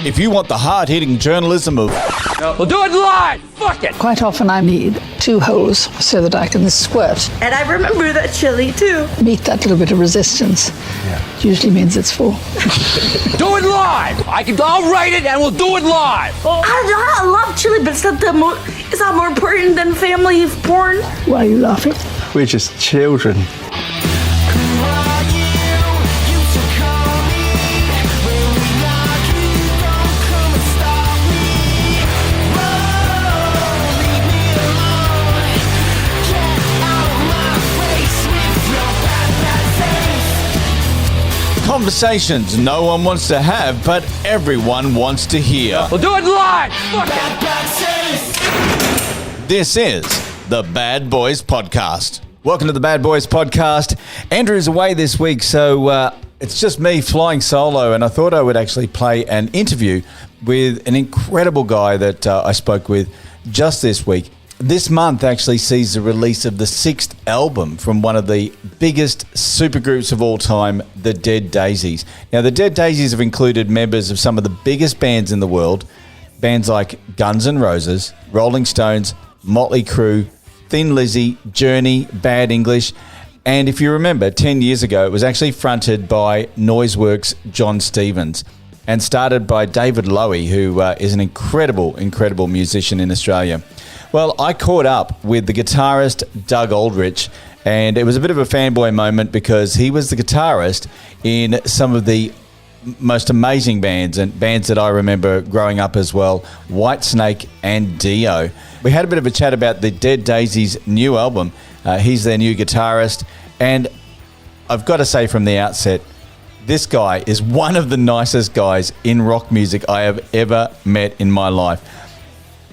If you want the hard-hitting journalism of... We'll do it live! Fuck it! Quite often I need 2 holes so that I can squirt. And I remember that chili too. Meet that little bit of resistance. It usually means it's full. Do it live! I'll write it and we'll do it live! I love chili, but it's not more important than family porn. Why are you laughing? We're just children. Conversations no one wants to have, but everyone wants to hear. We'll do it live! Fuck it! This is the Bad Boys Podcast. Welcome to the Bad Boys Podcast. Andrew's away this week, so it's just me flying solo, and I thought I would actually play an interview with an incredible guy that I spoke with just this week. This month actually sees the release of the 6th album from one of the biggest supergroups of all time, the Dead Daisies. Now, the Dead Daisies have included members of some of the biggest bands in the world, bands like Guns N' Roses, Rolling Stones, Motley Crue, Thin Lizzy, Journey, Bad English, and if you remember, 10 years ago, it was actually fronted by Noiseworks Jon Stevens and started by David Lowy, who is an incredible musician in Australia. Well, I caught up with the guitarist Doug Aldrich, and it was a bit of a fanboy moment because he was the guitarist in some of the most amazing bands and bands that I remember growing up as well, Whitesnake and Dio. We had a bit of a chat about the Dead Daisies' new album. He's their new guitarist, and I've got to say from the outset, this guy is one of the nicest guys in rock music I have ever met in my life.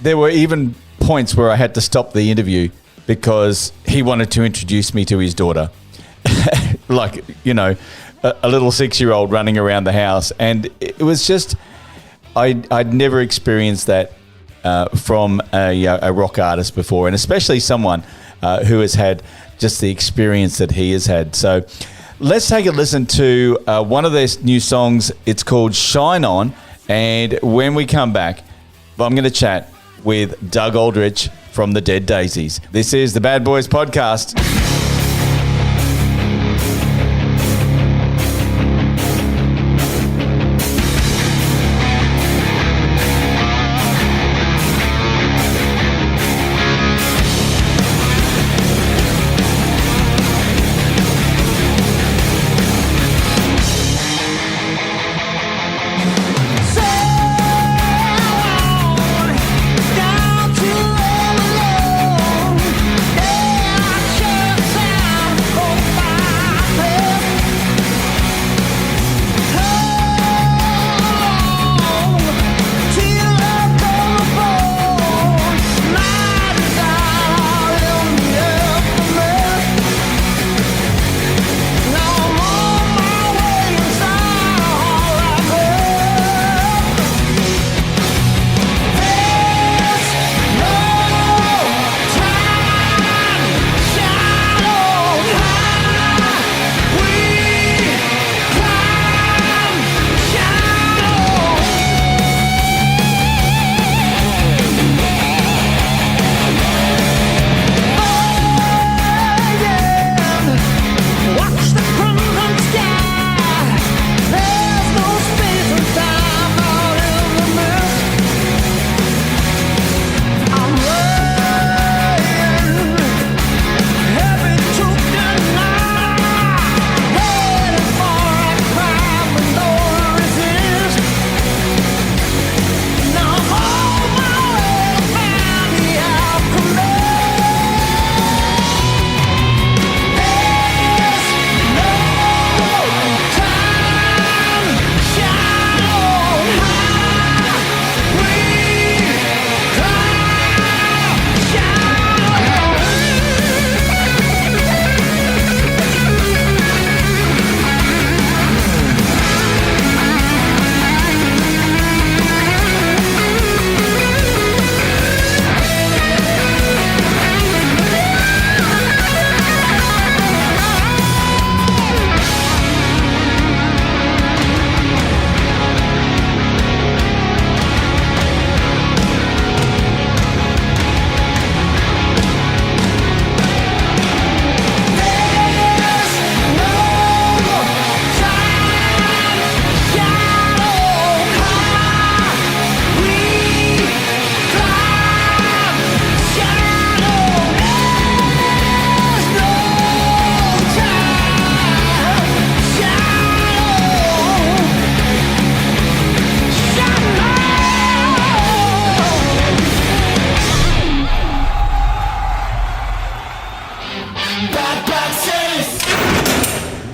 There were even points where I had to stop the interview because he wanted to introduce me to his daughter. Like, you know, a little 6-year-old running around the house. And it was just, I'd never experienced that from a rock artist before, and especially someone who has had just the experience that he has had. So let's take a listen to one of their new songs. It's called Shine On. And when we come back, I'm going to chat with Doug Aldrich from the Dead Daisies. This is the Bad Boys Podcast.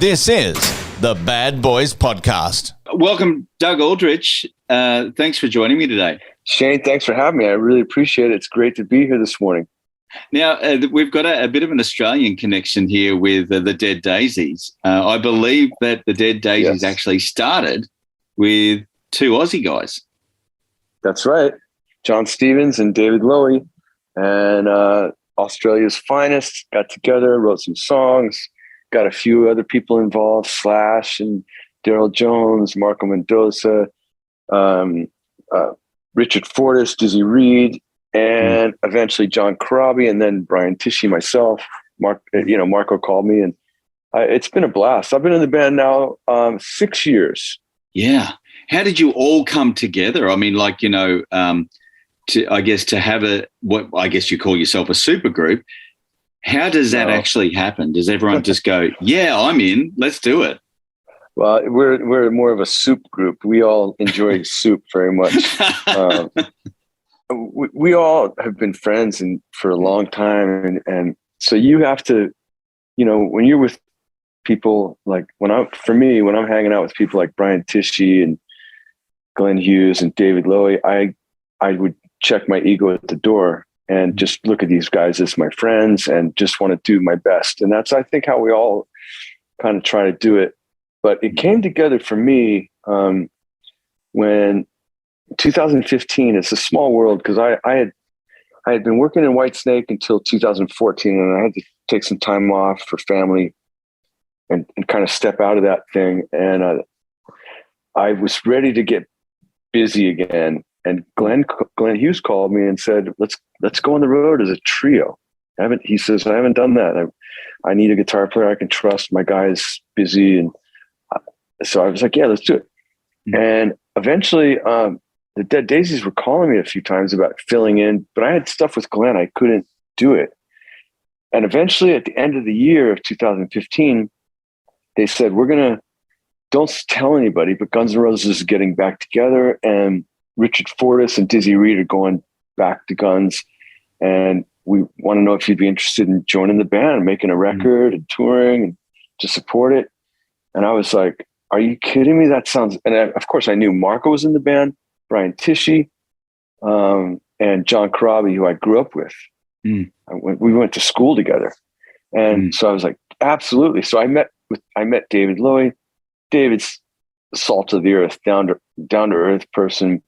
This is the Bad Boys Podcast. Welcome, Doug Aldrich. Thanks for joining me today. Shayne, thanks for having me. I really appreciate it. It's great to be here this morning. Now, we've got a bit of an Australian connection here with the Dead Daisies. I believe that the Dead Daisies actually started with two Aussie guys. That's right. Jon Stevens and David Lowy, and Australia's finest got together, wrote some songs, got a few other people involved, Slash and Daryl Jones, Marco Mendoza, Richard Fortas, Dizzy Reed, and eventually John Corabi, and then Brian Tishy, myself. Marco called me, and it's been a blast. I've been in the band now 6 years. Yeah. How did you all come together? I mean, to have what I guess you call yourself a super group. How does that actually happen? Does everyone just go, yeah, I'm in, let's do it? Well, we're more of a soup group. We all enjoy soup very much. We all have been friends for a long time. And so you have to, when you're with people like when I'm hanging out with people like Brian Tishy and Glenn Hughes and David Lowy, I would check my ego at the door and just look at these guys as my friends and just want to do my best. And that's, I think, how we all kind of try to do it. But it came together for me when 2015, it's a small world because I had been working in Whitesnake until 2014, and I had to take some time off for family and kind of step out of that thing. And I was ready to get busy again. And Glenn Hughes called me and said, let's go on the road as a trio. He says, I haven't done that. I need a guitar player I can trust. My guy's busy. And so I was like, yeah, let's do it. Mm-hmm. And eventually the Dead Daisies were calling me a few times about filling in, but I had stuff with Glenn. I couldn't do it. And eventually at the end of the year of 2015, they said, don't tell anybody, but Guns N' Roses is getting back together, and Richard Fortas and Dizzy Reed are going back to Guns, and we want to know if you'd be interested in joining the band and making a record and touring and to support it. And I was like, are you kidding me? That sounds, and of course I knew Marco was in the band, Brian Tishy, and John Corabi, who I grew up with. We went to school together. And so I was like, absolutely. So I met David Lowy. David's salt of the earth, down to earth person,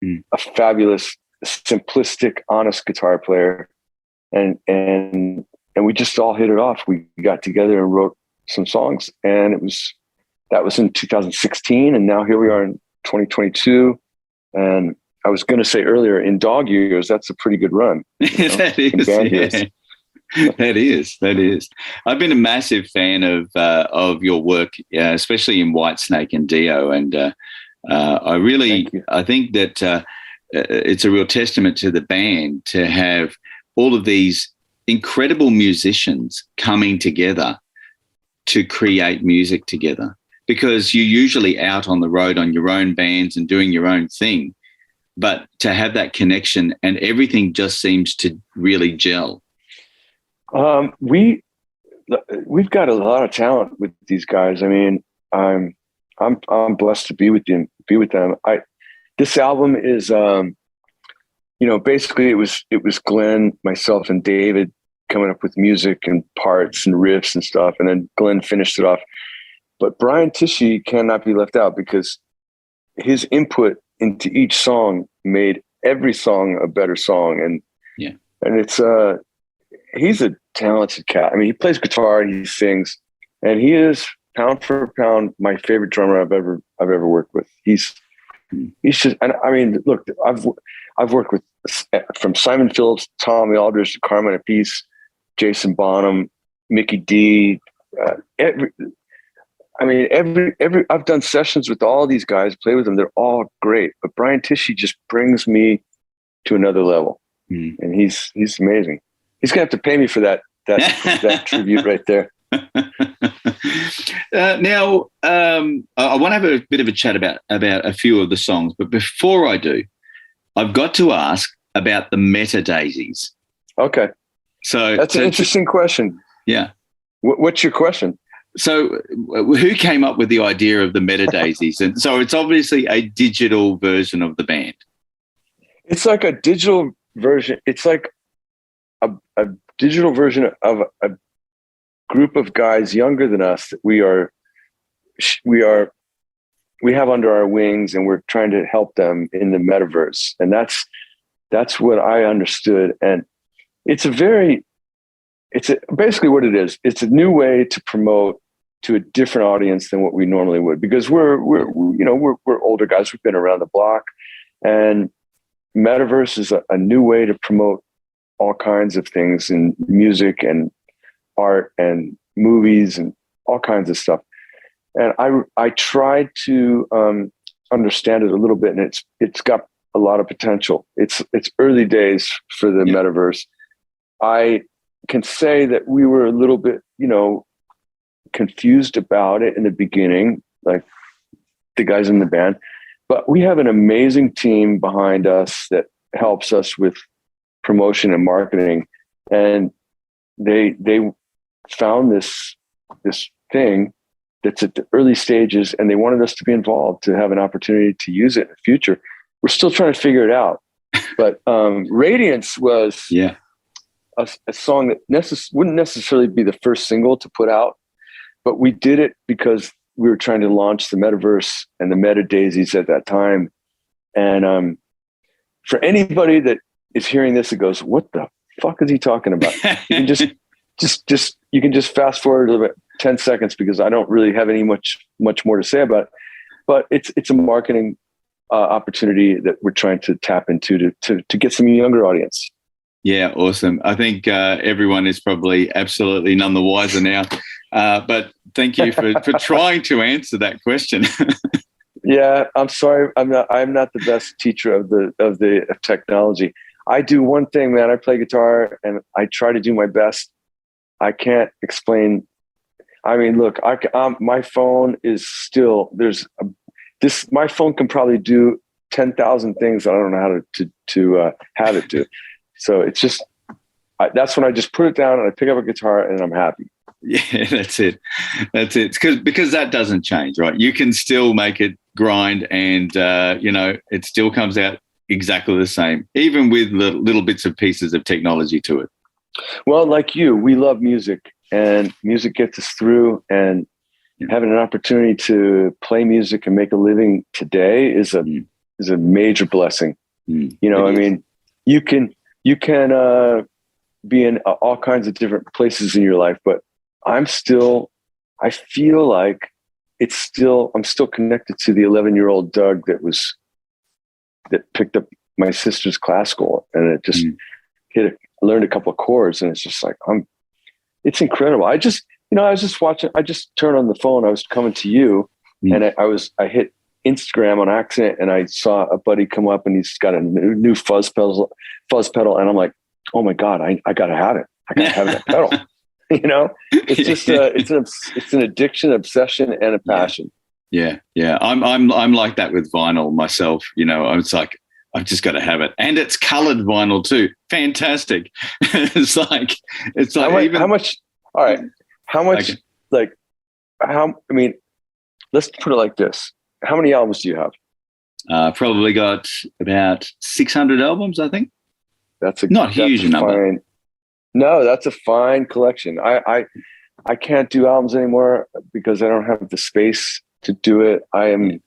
a fabulous, simplistic, honest guitar player. And we just all hit it off. We got together and wrote some songs, and that was in 2016. And now here we are in 2022. And I was going to say earlier, in dog years, that's a pretty good run. That is. Yeah. That is. I've been a massive fan of your work, especially in Whitesnake and Dio, and I think that it's a real testament to the band to have all of these incredible musicians coming together to create music together, because you're usually out on the road on your own bands and doing your own thing, but to have that connection and everything just seems to really gel. We've got a lot of talent with these guys. I mean, I'm blessed to be with them. This album is, basically it was Glenn, myself, and David coming up with music and parts and riffs and stuff, and then Glenn finished it off. But Brian Tishy cannot be left out because his input into each song made every song a better song, and it's he's a talented cat. I mean, he plays guitar, he sings, and he is pound for pound my favorite drummer I've ever worked with. He's just, and I mean, look, I've worked with from Simon Phillips, Tommy Aldrich, to Carmine Appice, Jason Bonham, Mickey D. I've done sessions with all these guys, play with them. They're all great, but Brian Tishy just brings me to another level, and he's amazing. He's gonna have to pay me for that tribute right there. Now, I want to have a bit of a chat about a few of the songs, but before I do, I've got to ask about the Meta Daisies. Okay, so that's an interesting question. Yeah, what's your question? So who came up with the idea of the Meta Daisies? And so it's obviously a digital version of the band. It's like a digital version. It's like a digital version of a group of guys younger than us that we have under our wings, and we're trying to help them in the metaverse. And that's what I understood. And basically what it is. It's a new way to promote to a different audience than what we normally would, because we're older guys. We've been around the block, and metaverse is a new way to promote all kinds of things in music and art and movies and all kinds of stuff. And I tried to understand it a little bit, and it's got a lot of potential. It's early days for the metaverse. I can say that we were a little bit, confused about it in the beginning, like the guys in the band, but we have an amazing team behind us that helps us with promotion and marketing. And they found this thing that's at the early stages, and they wanted us to be involved, to have an opportunity to use it in the future. We're still trying to figure it out. But Radiance was a song that wouldn't necessarily be the first single to put out, but we did it because we were trying to launch the metaverse and the Meta Daisies at that time. And for anybody that is hearing this, it goes, what the fuck is he talking about? You can you can just fast forward a little bit, 10 seconds, because I don't really have any much more to say about it. But it's a marketing opportunity that we're trying to tap into to get some younger audience. Yeah, awesome. I think everyone is probably absolutely none the wiser now. But thank you for trying to answer that question. Yeah, I'm sorry. I'm not the best teacher of technology. I do one thing, man. I play guitar and I try to do my best. I can't explain. I mean, look, my phone is still, my phone can probably do 10,000 things that I don't know how to have it do. So it's just, that's when I just put it down and I pick up a guitar and I'm happy. Yeah, that's it. Because that doesn't change, right? You can still make it grind, and it still comes out exactly the same, even with little bits of pieces of technology to it. Well, like you, we love music, and music gets us through, and having an opportunity to play music and make a living today is a major blessing. I mean, you can be in all kinds of different places in your life, but I feel like I'm still connected to the 11-year-old Doug that picked up my sister's classical, and it just learned a couple of chords, and it's just like, it's incredible. I was just watching, I just turned on the phone. I was coming to you, and I hit Instagram on accident, and I saw a buddy come up, and he's got a new fuzz pedal. And I'm like, oh my God, I gotta have it. I gotta have that pedal. It's just it's an addiction, obsession, and a passion. Yeah. I'm like that with vinyl myself. It's like, I've just got to have it, and it's colored vinyl too. Fantastic. It's like how much? All right, how much? Okay. Like how? I mean, let's put it like this: how many albums do you have? Probably got about 600 albums, I think. That's not huge number. No, that's a fine collection. I can't do albums anymore because I don't have the space to do it. I don't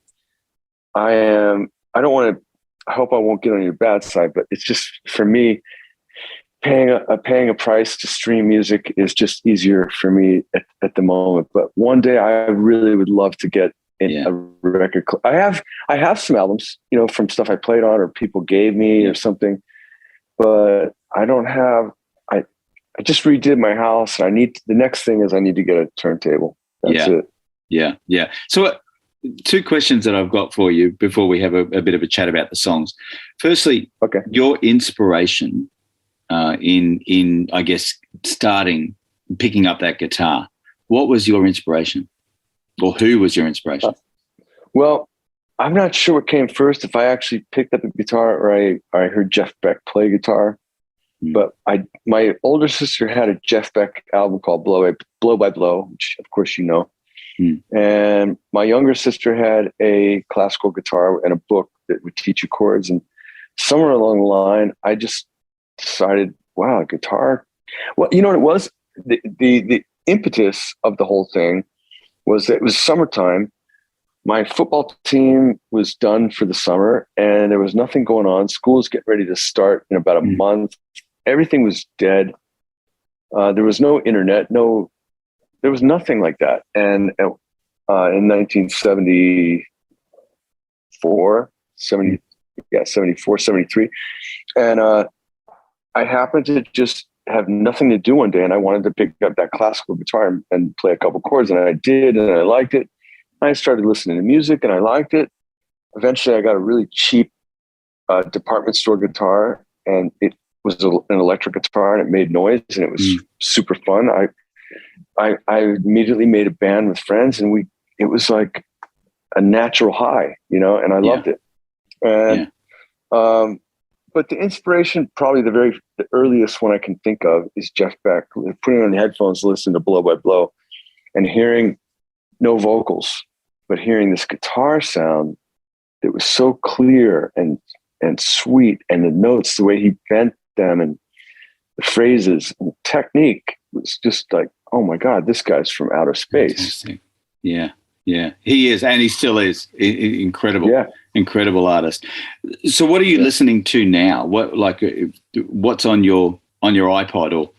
want to. I hope I won't get on your bad side, but it's just, for me, paying a price to stream music is just easier for me at the moment. But one day I really would love to get in a record. I have some albums, from stuff I played on or people gave me or something, but I don't have. I just redid my house, and the next thing is I need to get a turntable. That's it. Yeah. So two questions that I've got for you before we have a bit of a chat about the songs. Firstly, your inspiration in I guess picking up that guitar. What was your inspiration, or who was your inspiration? Well, I'm not sure what came first. If I actually picked up a guitar or I heard Jeff Beck play guitar. But my older sister had a Jeff Beck album called Blow by Blow, which of course you know. And my younger sister had a classical guitar and a book that would teach you chords. And somewhere along the line, I just decided, wow, guitar. Well, you know what it was? The impetus of the whole thing was that it was summertime. My football team was done for the summer and there was nothing going on. School was getting ready to start in about a month. Everything was dead. There was no internet, there was nothing like that. And in 1974, 73. And I happened to just have nothing to do one day. And I wanted to pick up that classical guitar and play a couple chords. And I did, and I liked it. I started listening to music and I liked it. Eventually I got a really cheap department store guitar, and it was an electric guitar and it made noise and it was super fun. I immediately made a band with friends, and it was like a natural high, and I loved it. And, but the inspiration, probably the earliest one I can think of is Jeff Beck, putting on the headphones, listening to Blow by Blow and hearing no vocals, but hearing this guitar sound that was so clear and sweet, and the notes, the way he bent them and the phrases and the technique was just like, oh my God, this guy's from outer space. Yeah. He is, and he still is incredible. Yeah. Incredible artist. So what are you listening to now? What's on your iPod, or,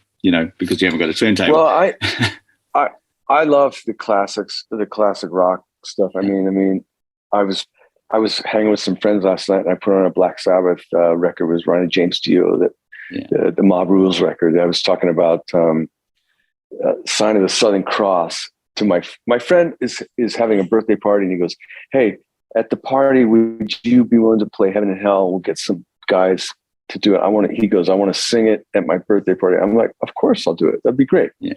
because you haven't got a turntable? Well, I love the classics, the classic rock stuff. I mean, I was hanging with some friends last night and I put on a Black Sabbath record with Ronnie James Dio, the Mob Rules record. I was talking about Sign of the Southern Cross to my friend is having a birthday party, and he goes, "Hey, at the party, would you be willing to play Heaven and Hell? We'll get some guys to do it. He goes, I want to sing it at my birthday party." I'm like, of course I'll do it. That'd be great. Yeah.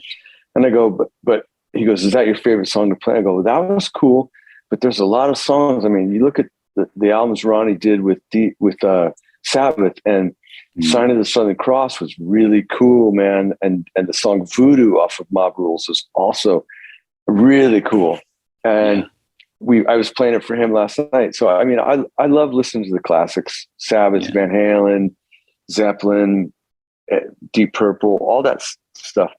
And I go, but he goes, "Is that your favorite song to play?" I go, "That was cool, but there's a lot of songs." I mean, you look at the albums Ronnie did with Sabbath, and Sign of the Southern Cross was really cool, man. And the song Voodoo off of Mob Rules was also really cool. And I was playing it for him last night. So, I mean, I love listening to the classics, Sabbath, Van Halen, Zeppelin, Deep Purple, all that stuff.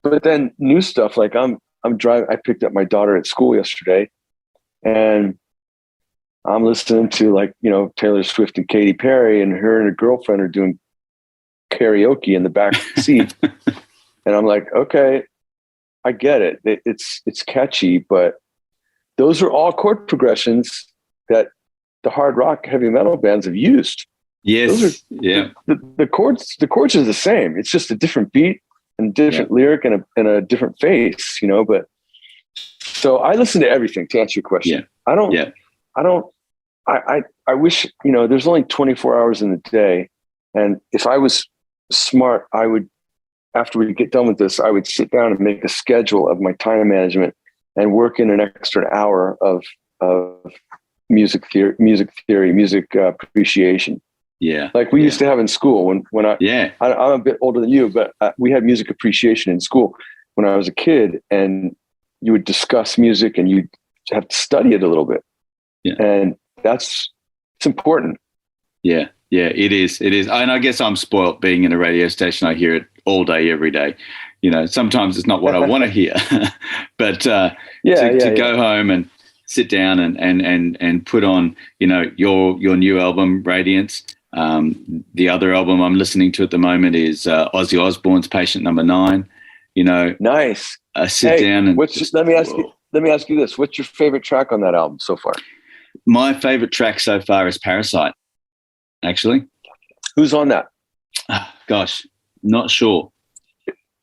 But then new stuff, like I'm driving, I picked up my daughter at school yesterday, and I'm listening to Taylor Swift and Katy Perry, and her and her girlfriend are doing karaoke in the back seat. And I'm like, okay, I get it. It's catchy, but those are all chord progressions that the hard rock heavy metal bands have used. Yes. The chords are the same. It's just a different beat and different lyric and a different face, but so I listen to everything, to answer your question. I wish, there's only 24 hours in the day. And if I was smart, I would, after we get done with this, I would sit down and make a schedule of my time management and work in an extra hour of music theory, music appreciation. Yeah. Like we used to have in school when I'm a bit older than you, but we had music appreciation in school when I was a kid, and you would discuss music and you'd have to study it a little bit. Yeah. And it's important. Yeah, it is. And I guess I'm spoiled being in a radio station. I hear it all day, every day. Sometimes it's not what I want to hear, but to go home and sit down and put on, your new album, Radiance. The other album I'm listening to at the moment is Ozzy Osbourne's Patient Number 9. Nice. Sit down and let me ask you this: what's your favorite track on that album so far? My favorite track so far is Parasite. Actually, who's on that? Gosh, not sure.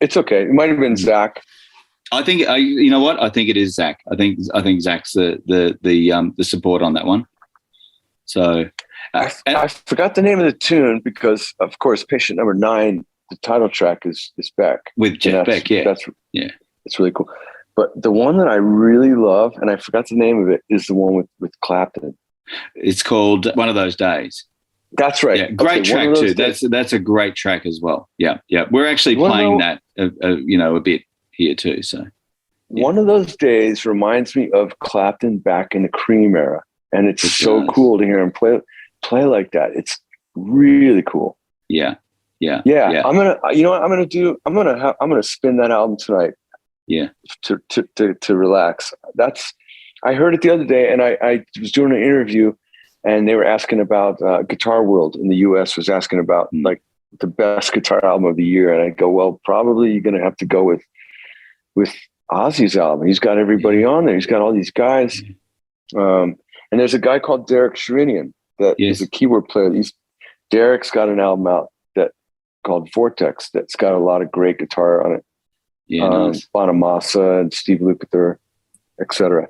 It's okay. It might have been Zach. I think you know what? I think it is Zach. I think Zach's the support on that one. So I forgot the name of the tune because, of course, Patient Number 9, the title track is Beck with Jeff Beck. It's really cool. But the one that I really love, and I forgot the name of it, is the one with Clapton. It's called One of Those Days. That's right. Yeah, great track too. That's a great track as well. Yeah, yeah. We're actually playing that, a bit here too. So one of those days reminds me of Clapton back in the Cream era, and it's so cool to hear him play like that. It's really cool. Yeah. I'm gonna spin that album tonight. Yeah, to relax. I heard it the other day, and I was doing an interview, and they were asking about Guitar World in the U.S. was asking about like the best guitar album of the year, and I go, well, probably you're gonna have to go with Ozzy's album. He's got everybody on there. He's got all these guys, and there's a guy called Derek Sherinian that is a keyboard player. Derek's got an album out called Vortex that's got a lot of great guitar on it. Yeah, nice. Bonamassa and Steve Lukather, etc.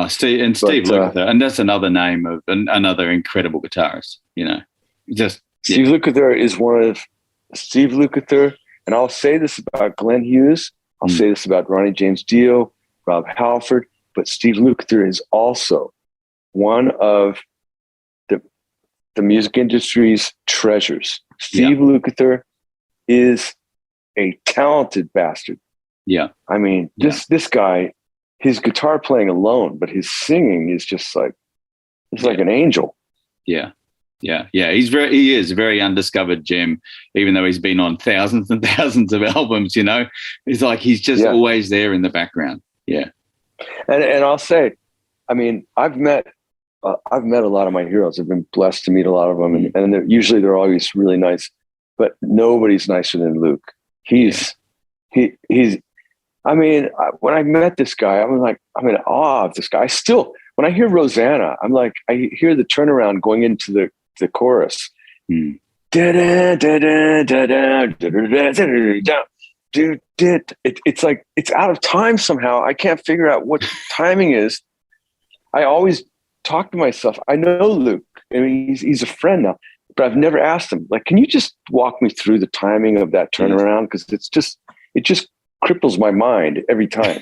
Steve Lukather, and that's another name of another incredible guitarist. Steve Lukather is one of Steve Lukather, and I'll say this about Glenn Hughes. I'll say this about Ronnie James Dio, Rob Halford, but Steve Lukather is also one of the music industry's treasures. Steve Lukather is a talented bastard. Yeah. I mean, this guy, his guitar playing alone, but his singing is just like, it's like an angel. Yeah. Yeah. Yeah. He is a very undiscovered gem, even though he's been on thousands and thousands of albums, It's like he's just always there in the background. Yeah. And I'll say, I mean, I've met a lot of my heroes. I've been blessed to meet a lot of them, and they're always really nice. But nobody's nicer than Luke. He's. I mean, when I met this guy, I'm in awe of this guy. Still, when I hear Rosanna, I'm like, I hear the turnaround going into the chorus. Dude, it's like it's out of time somehow. I can't figure out what timing is. I always talk to myself. I know Luke. I mean, he's a friend now, but I've never asked him. Like, can you just walk me through the timing of that turnaround? Because it just cripples my mind every time.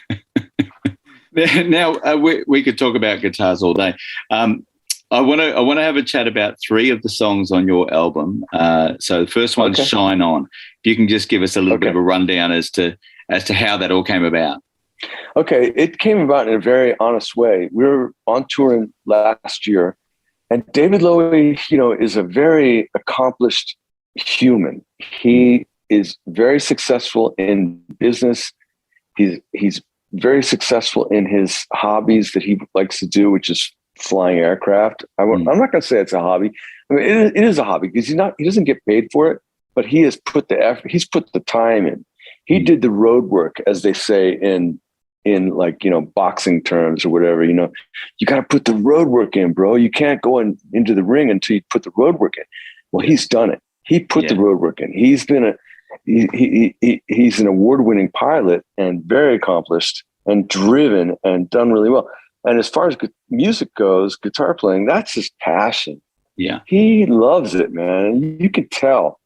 Now we could talk about guitars all day. I want to have a chat about 3 of the songs on your album. So the first one's "Shine On." If you can just give us a little bit of a rundown as to how that all came about. Okay, it came about in a very honest way. We were on tour last year, and David Lowy, is a very accomplished human. He is very successful in business. He's very successful in his hobbies that he likes to do, which is flying aircraft. I'm not going to say it's a hobby. I mean, it is a hobby because he doesn't get paid for it, but he has put the effort. He's put the time in. He did the road work, as they say in like, boxing terms or whatever. You got to put the road work in, bro. You can't go into the ring until you put the road work in. Well, he's done it. He put the road work in. He's been he's an award-winning pilot and very accomplished and driven and done really well. And as far as music goes, guitar playing, that's his passion. Yeah. He loves it, man. You can tell.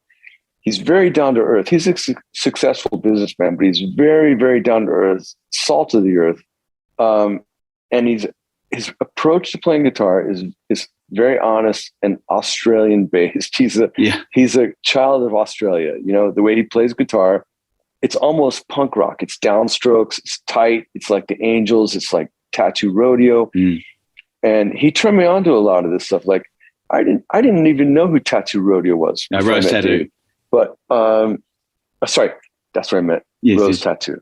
He's very down to earth. He's a successful businessman, but he's very, very down to earth, salt of the earth. And his approach to playing guitar is very honest and Australian based. He's a child of Australia. The way he plays guitar, it's almost punk rock. It's downstrokes. It's tight. It's like the Angels. It's like Tattoo Rodeo. And he turned me on to a lot of this stuff. Like I didn't even know who Tattoo Rodeo was. No, Rose Tattoo. But sorry, that's what I meant. Rose Tattoo.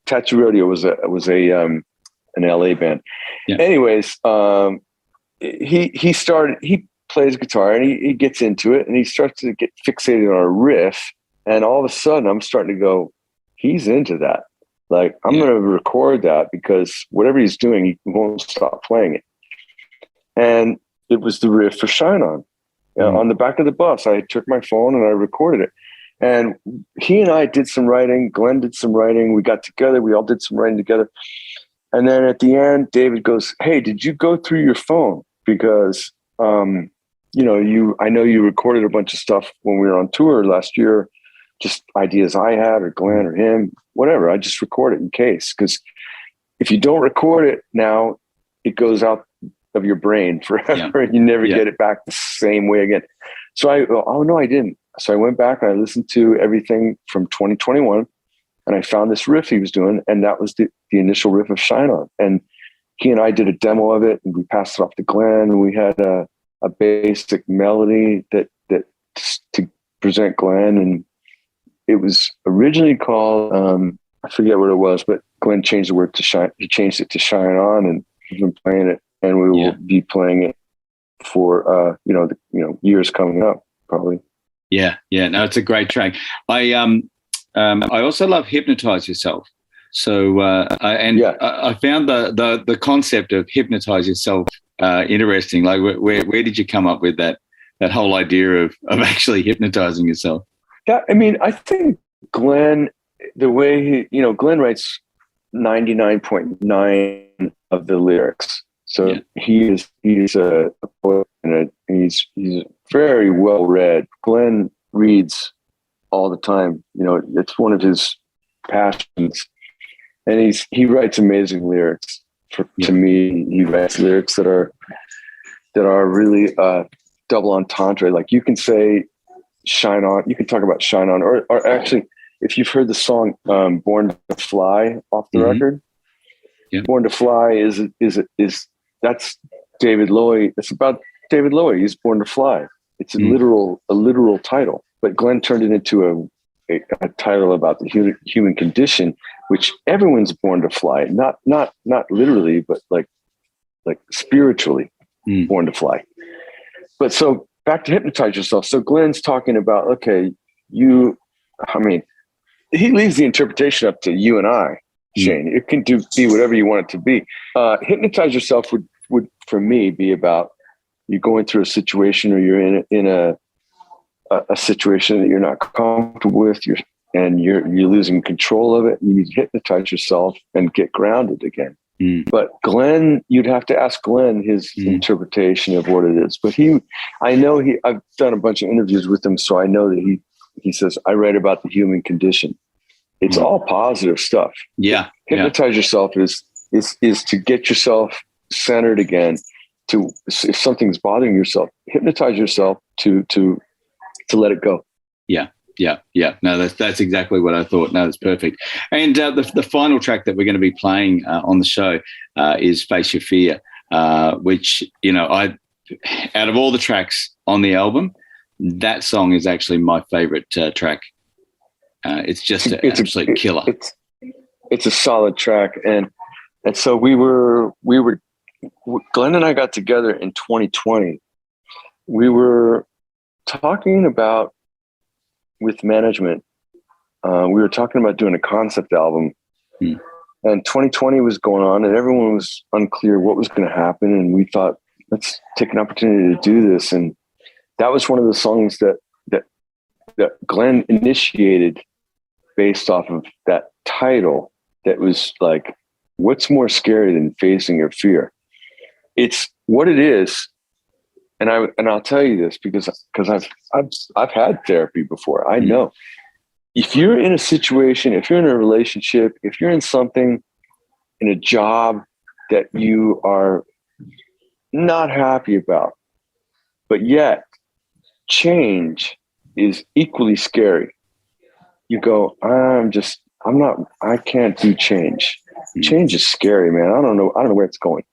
Tattoo Rodeo was an LA band. Yeah. Anyways, he plays guitar and he gets into it and he starts to get fixated on a riff, and all of a sudden I'm starting to go, he's into that. Like, I'm going to record that because whatever he's doing, he won't stop playing it. And it was the riff for "Shine On." On the back of the bus, I took my phone and I recorded it. And he and I did some writing. Glenn did some writing. We got together. We all did some writing together. And then at the end, David goes, "Hey, did you go through your phone? Because, I know you recorded a bunch of stuff when we were on tour last year, just ideas I had or Glenn or him, whatever. I just record it in case. Because if you don't record it now, it goes out of your brain forever. And you never get it back the same way again. So I didn't. So I went back and I listened to everything from 2021 and I found this riff he was doing. And that was the initial riff of Shine On. And he and I did a demo of it and we passed it off to Glenn. And we had a basic melody that to present Glenn. And it was originally called, I forget what it was, but Glenn changed the word to Shine. He changed it to Shine On, and we've been playing it, and we will be playing it for years coming up, probably. Yeah. No, it's a great track. I also love Hypnotize Yourself. So I found the concept of hypnotize yourself interesting. Like, where did you come up with that whole idea of actually hypnotizing yourself? Yeah, I mean, I think Glenn, the way Glenn writes 99.9 of the lyrics. So he's a poet and he's very well read. Glenn reads all the time. It's one of his passions, and he writes amazing lyrics. To me, he writes lyrics that are really double entendre. Like, you can say Shine On, you can talk about Shine On, or actually, if you've heard the song Born to Fly off the record, Born to Fly is that's David Lowy. It's about David Lowy. He's born to fly. It's a literal title, but Glenn turned it into a title about the human condition, which everyone's born to fly. Not literally, but like spiritually born to fly. But so back to Hypnotize Yourself. So Glenn's talking about, okay, he leaves the interpretation up to you and I, Shayne. It can be whatever you want it to be. Hypnotize Yourself would for me be about you going through a situation, or you're in a situation that you're not comfortable with, you're losing control of it. You need to hypnotize yourself and get grounded again. But Glenn, you'd have to ask Glenn his interpretation of what it is. But I've done a bunch of interviews with him, so I know that he says, I write about the human condition. It's all positive stuff. Yeah. Hypnotize yourself is to get yourself centered again. If something's bothering yourself, hypnotize yourself to let it go. Yeah. No, that's exactly what I thought. No, that's perfect. And the final track that we're going to be playing on the show is Face Your Fear, which, out of all the tracks on the album, that song is actually my favorite track. It's just an absolute killer. It's a solid track. And so we were Glenn and I got together in 2020. We were talking about, with management, we were talking about doing a concept album, and 2020 was going on and everyone was unclear what was going to happen. And we thought, let's take an opportunity to do this. And that was one of the songs that Glenn initiated based off of that title. That was like, what's more scary than facing your fear? It's what it is. And I'll tell you this because I've had therapy before. I know if you're in a situation, if you're in a relationship, if you're in something, in a job that you are not happy about, but yet change is equally scary. You go, I can't do change. Change is scary, man. I don't know where it's going.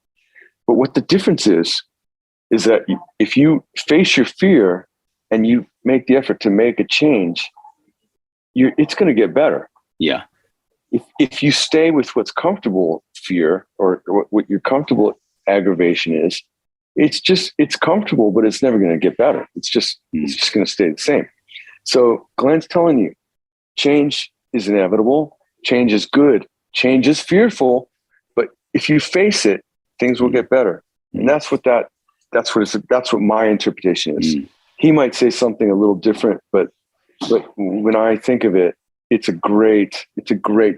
But what the difference is that if you face your fear and you make the effort to make a change, it's going to get better. Yeah. If you stay with what's comfortable fear or what your comfortable aggravation is, it's comfortable, but it's never going to get better. It's just going to stay the same. So Glenn's telling you, change is inevitable. Change is good. Change is fearful, but if you face it, things will get better. And that's what my interpretation is. He might say something a little different, but when I think of it, it's a great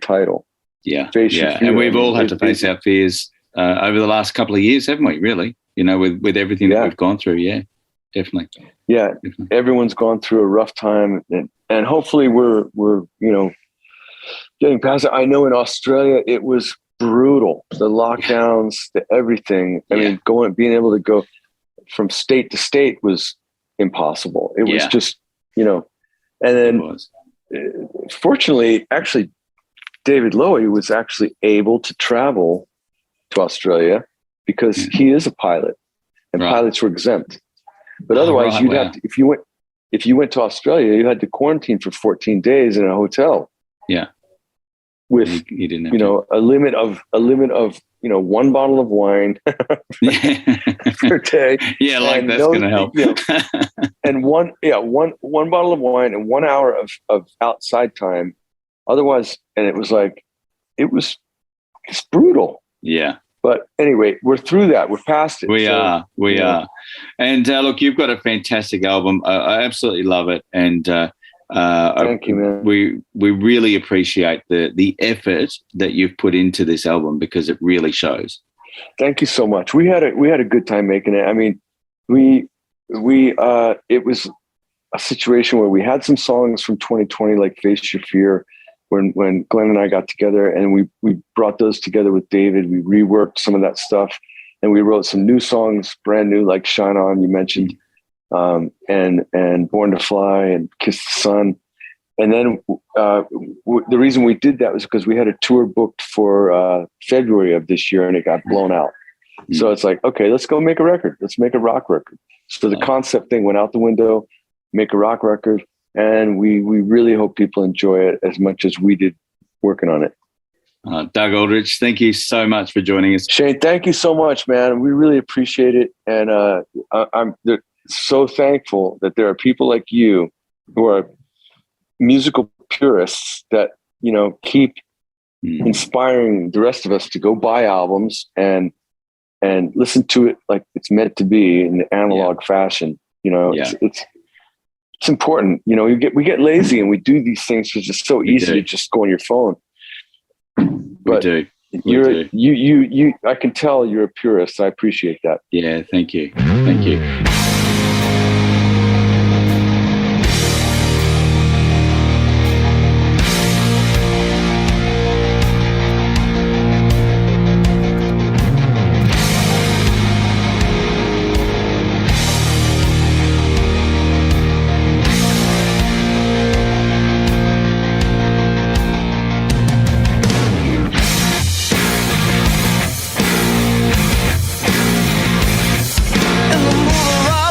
title. Yeah. And we've all had to face our fears over the last couple of years, haven't we? Really, with everything that we've gone through. Yeah, definitely. Yeah. Definitely. Everyone's gone through a rough time, and hopefully we're getting past it. I know in Australia it was brutal. The lockdowns, the everything. I mean, being able to go from state to state was impossible. It was just, and then fortunately, actually, David Lowy was actually able to travel to Australia because he is a pilot, and pilots were exempt. But otherwise, you'd have to, if you went to Australia, you had to quarantine for 14 days in a hotel. Yeah. With a limit of one bottle of wine per day. Yeah, like that's going to help. And one bottle of wine and 1 hour of outside time. Otherwise, and it's brutal. Yeah. But anyway, we're through that. We're past it. We are. And look, you've got a fantastic album. I absolutely love it. And thank you, man. We really appreciate the effort that you've put into this album because it really shows. Thank you so much. We had a good time making it. I mean, it was a situation where we had some songs from 2020, like Face Your Fear, when Glenn and I got together, and we brought those together with David. We reworked some of that stuff, and we wrote some new songs, brand new, like Shine On, you mentioned, and Born to Fly and Kiss the Sun. And then the reason we did that was because we had a tour booked for February of this year, and it got blown out. So it's like, okay, let's go make a record. Let's make a rock record. So the concept thing went out the window, make a rock record. And we really hope people enjoy it as much as we did working on it. Doug Aldrich, thank you so much for joining us. Shayne, thank you so much, man. We really appreciate it. And I'm so thankful that there are people like you who are musical purists that, keep inspiring the rest of us to go buy albums and listen to it like it's meant to be in the analog fashion. It's important. We get lazy and we do these things because it's so easy to just go on your phone. But we do. You I can tell you're a purist. I appreciate that. Yeah, thank you. Thank you. In the moonlight.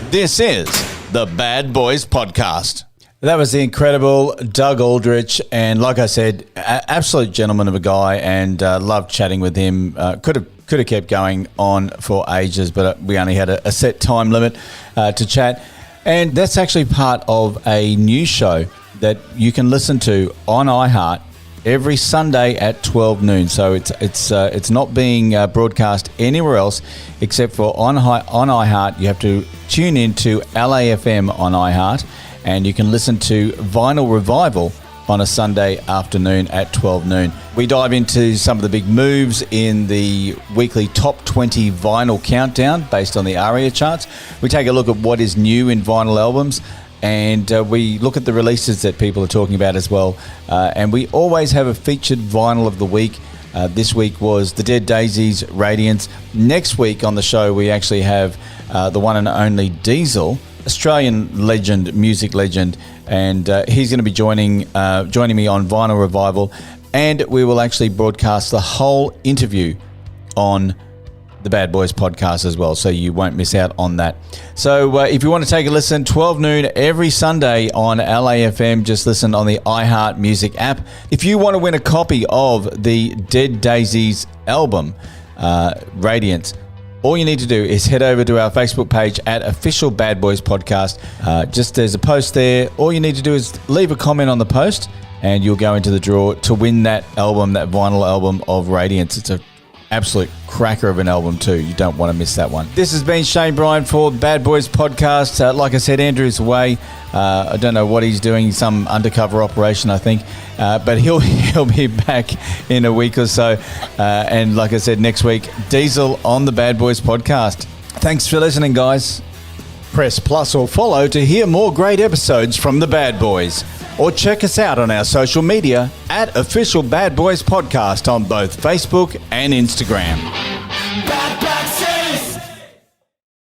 This is the Bad Boys Podcast. That was the incredible Doug Aldrich, and like I said, absolute gentleman of a guy, and loved chatting with him. Could have kept going on for ages, but we only had a set time limit to chat. And that's actually part of a new show that you can listen to on iHeart every Sunday at 12 noon. So it's not being broadcast anywhere else except for on iHeart. You have to tune into LAFM on iHeart, and you can listen to Vinyl Revival on a Sunday afternoon at 12 noon. We dive into some of the big moves in the weekly top 20 vinyl countdown based on the ARIA charts. We take a look at what is new in vinyl albums, and we look at the releases that people are talking about as well. And we always have a featured vinyl of the week. This week was the Dead Daisies, Radiance. Next week on the show, we actually have the one and only Diesel, Australian legend, music legend, and he's going to be joining me on Vinyl Revival, and we will actually broadcast the whole interview on the Bad Boys Podcast as well, so you won't miss out on that. So if you want to take a listen, 12 noon every Sunday on LAFM, just listen on the iHeart Music app. If you want to win a copy of the Dead Daisies album, Radiance, all you need to do is head over to our Facebook page at Official Bad Boys Podcast. Just there's a post there. All you need to do is leave a comment on the post, and you'll go into the draw to win that album, that vinyl album of Radiance. It's an absolute cracker of an album too. You don't want to miss that one. This has been Shayne Bryan for Bad Boys Podcast. Like I said, Andrew's away. I don't know what he's doing, some undercover operation, I think. But he'll be back in a week or so. And like I said, next week, Diesel on the Bad Boys Podcast. Thanks for listening, guys. Press plus or follow to hear more great episodes from the Bad Boys. Or check us out on our social media at Official Bad Boys Podcast on both Facebook and Instagram. Bad, bad.